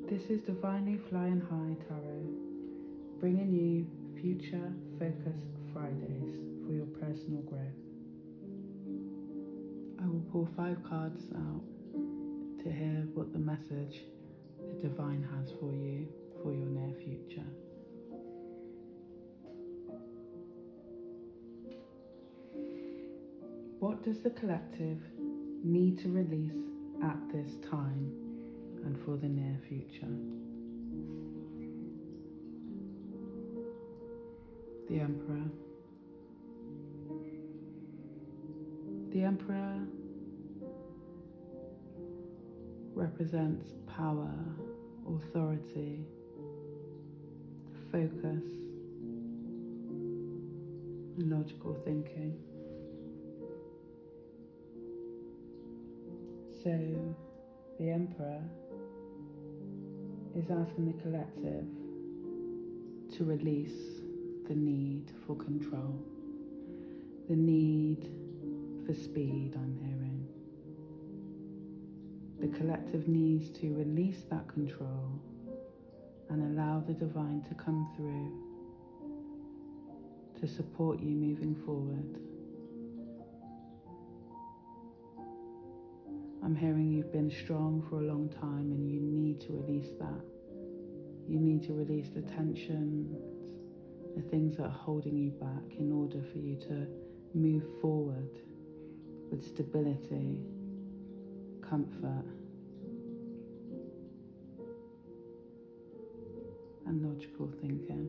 This is Divinely Flying High Tarot, bringing you Future Focus Fridays for your personal growth. I will pull 5 cards out to hear what the message the Divine has for you for your near future. What does the collective need to release at this time and for the near future? The Emperor. The Emperor represents power, authority, focus, and logical thinking. So, the Emperor is asking the collective to release the need for control, the need for speed, I'm hearing. The collective needs to release that control and allow the Divine to come through to support you moving forward. I'm hearing you've been strong for a long time and you need to release that. You need to release the tensions, the things that are holding you back in order for you to move forward with stability, comfort, and logical thinking.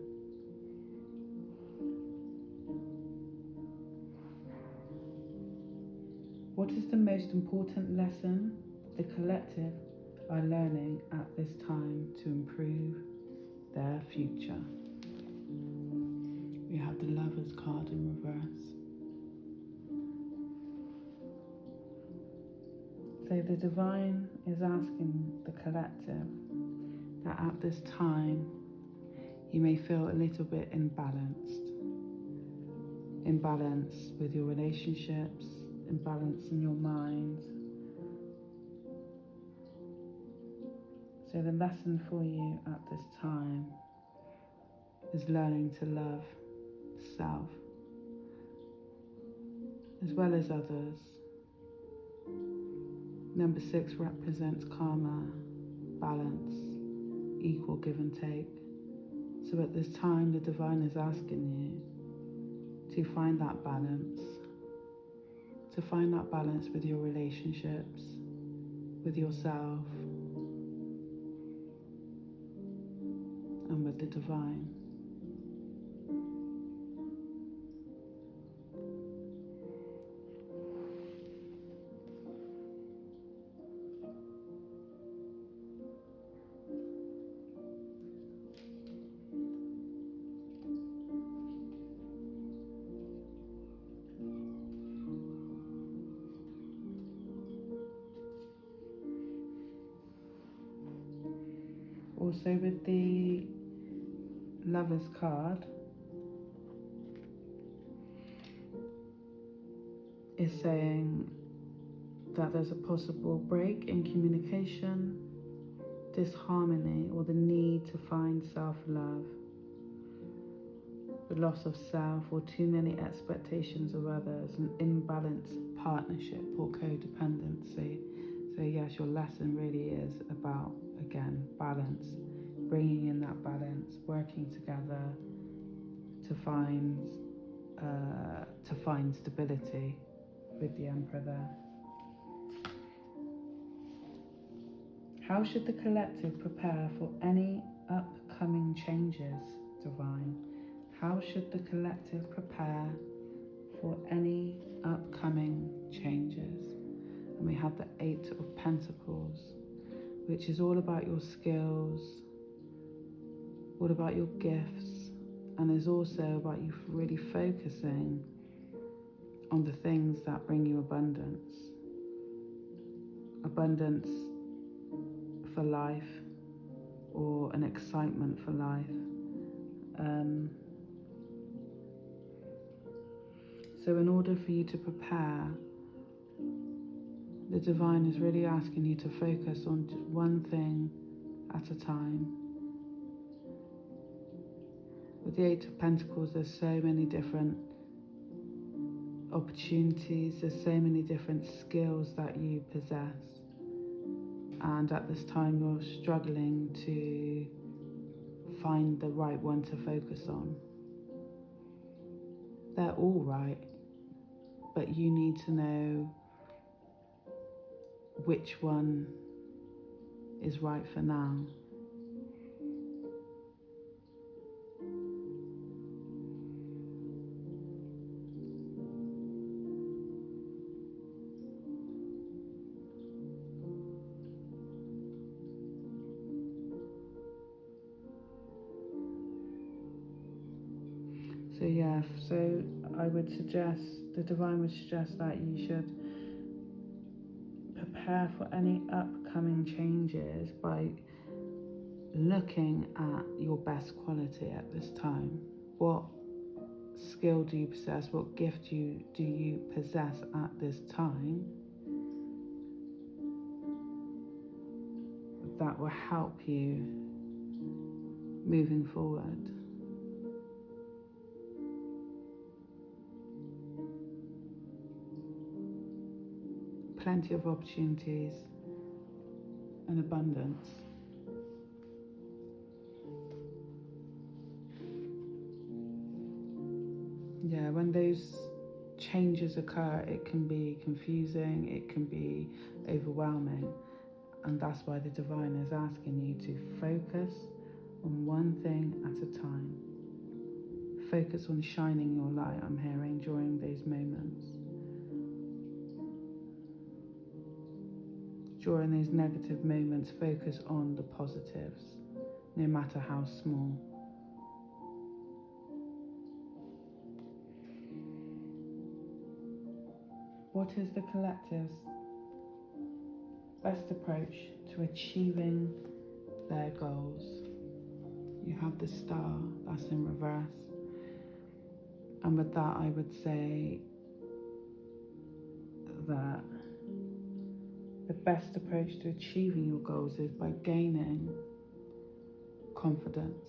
What is the most important lesson the collective are learning at this time to improve their future? We have the Lovers card in reverse. So the Divine is asking the collective that at this time you may feel a little bit imbalanced. Imbalance with your relationships, imbalance in your mind. So the lesson for you at this time is learning to love self as well as others. Number 6 represents karma, balance, equal give and take. So at this time the Divine is asking you to find that balance. To find that balance with your relationships, with yourself, and with the Divine. Also with the Lovers card is saying that there's a possible break in communication, disharmony, or the need to find self-love, the loss of self or too many expectations of others, an imbalanced partnership or codependency. So yes, your lesson really is about, again, balance, bringing in that balance, working together to find stability with the Emperor there. How should the collective prepare for any upcoming changes, Divine? How should the collective prepare for any upcoming changes? And we have the 8 of Pentacles, which is all about your skills, all about your gifts, and is also about you really focusing on the things that bring you abundance. Abundance for life, or an excitement for life. So in order for you to prepare, the Divine is really asking you to focus on one thing at at a time. With the Eight of Pentacles, there's so many different opportunities, there's so many different skills that you possess. And at this time, you're struggling to find the right one to focus on. They're all right, but you need to know which one is right for now. So I would suggest, the Divine would suggest that you should prepare for any upcoming changes by looking at your best quality at this time. What skill do you possess? What gift do you possess at this time that will help you moving forward? Plenty of opportunities and abundance. Yeah, when those changes occur, it can be confusing, it can be overwhelming, and that's why the Divine is asking you to focus on one thing at a time. Focus on shining your light, I'm hearing, during these moments. During these negative moments, focus on the positives, no matter how small. What is the collective's best approach to achieving their goals? You have the Star, that's in reverse. And with that, I would say that the best approach to achieving your goals is by gaining confidence,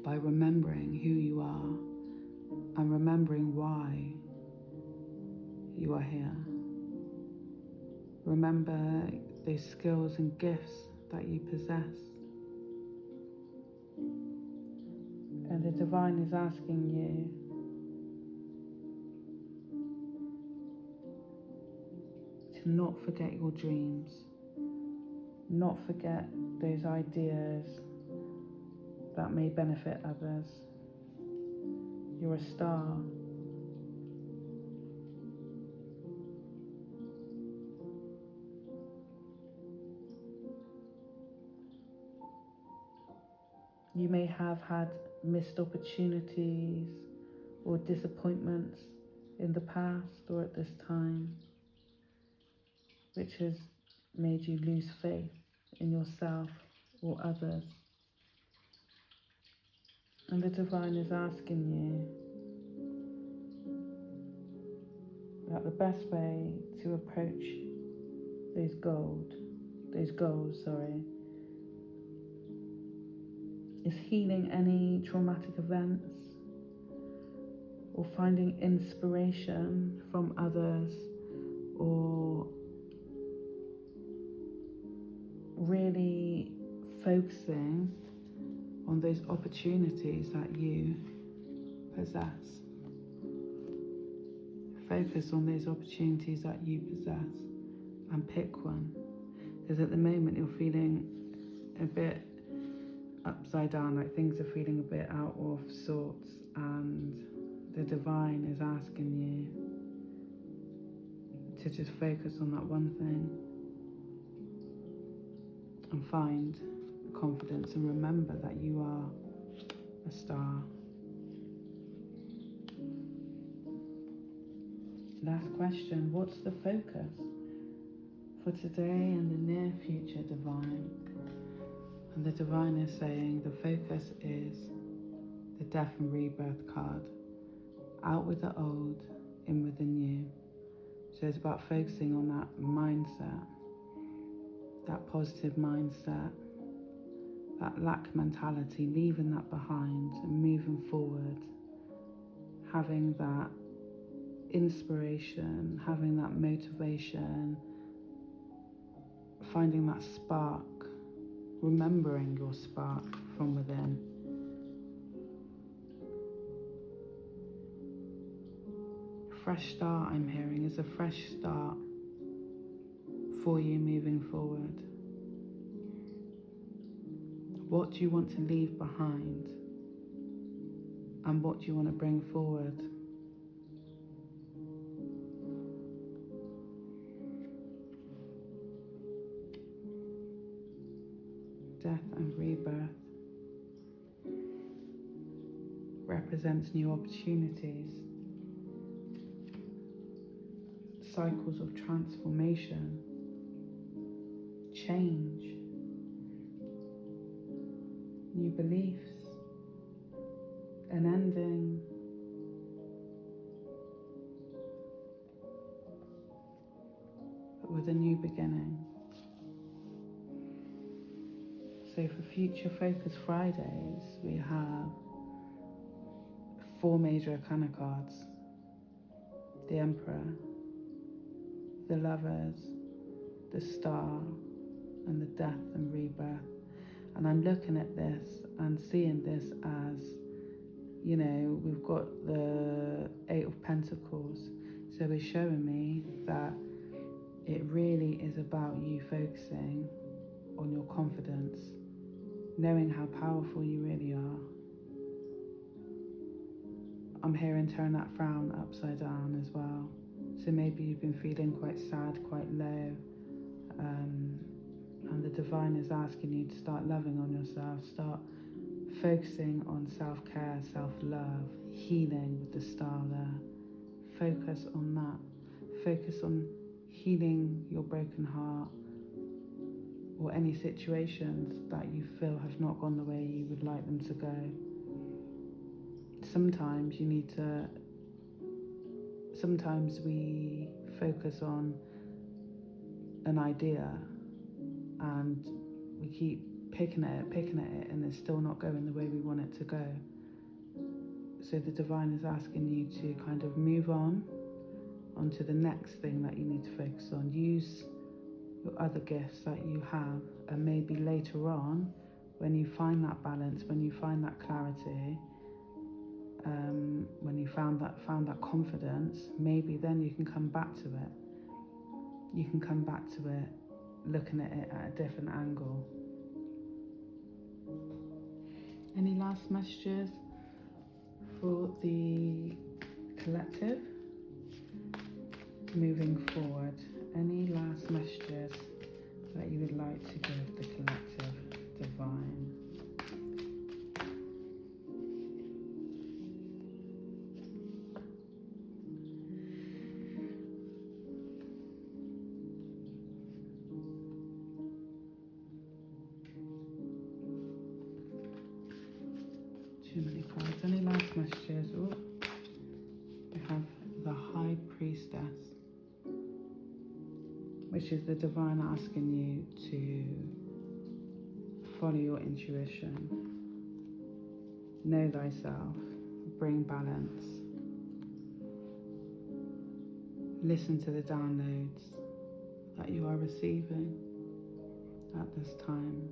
by remembering who you are and remembering why you are here. Remember those skills and gifts that you possess. And the Divine is asking you to not forget your dreams, not forget those ideas that may benefit others. You're a star. You may have had missed opportunities or disappointments in the past or at this time, which has made you lose faith in yourself or others. And the Divine is asking you that the best way to approach those goals, is healing any traumatic events or finding inspiration from others, or really focusing on those opportunities that you possess. Focus on those opportunities that you possess and pick one. Because at the moment you're feeling a bit upside down, like things are feeling a bit out of sorts, and the Divine is asking you to just focus on that one thing and find confidence and remember that you are a star. Last question, what's the focus for today and the near future, Divine? And the Divine is saying the focus is the Death and Rebirth card. Out with the old, in with the new. So it's about focusing on that mindset, that positive mindset, that lack mentality, leaving that behind and moving forward, having that inspiration, having that motivation, finding that spark, remembering your spark from within. Fresh start, I'm hearing, is a fresh start for you moving forward. What do you want to leave behind? And what do you want to bring forward? Death and rebirth represents new opportunities, cycles of transformation, change, new beliefs, an ending, but with a new beginning. So for Future Focus Fridays, we have 4 major arcana cards: the Emperor, the Lovers, the Star, and the Death and Rebirth. And I'm looking at this and seeing this as, you know, we've got the 8 of Pentacles. So it's showing me that it really is about you focusing on your confidence, knowing how powerful you really are. I'm hearing turn that frown upside down as well. So maybe you've been feeling quite sad, quite low, and the divine is asking you to start loving on yourself, start focusing on self-care, self-love, healing with the star there. Focus on that. Focus on healing your broken heart, or any situations that you feel have not gone the way you would like them to go. Sometimes we focus on an idea and we keep picking at it, and it's still not going the way we want it to go. So the divine is asking you to kind of move onto the next thing that you need to focus on. Use your other gifts that you have, and maybe later on, when you find that balance, when you find that clarity, when you found that confidence, maybe then you can come back to it. You can come back to it, looking at it at a different angle. Any last messages for the collective moving forward? Any last messages that you would like to give the collective, divine? Too many cards. Any last messages? Oh, we have the High Priestess, which is the divine asking you to follow your intuition, know thyself, bring balance, listen to the downloads that you are receiving at this time.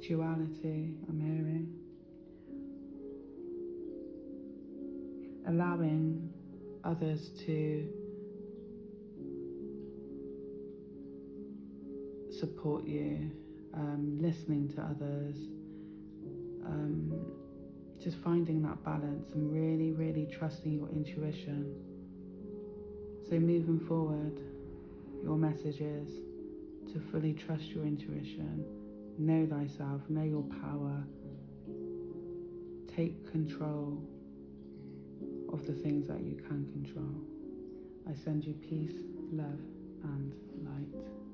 Duality, I'm hearing. Allowing others to support you, listening to others, just finding that balance and really, really trusting your intuition. So moving forward, your message is to fully trust your intuition. Know thyself, know your power. Take control of the things that you can control. I send you peace, love, and light.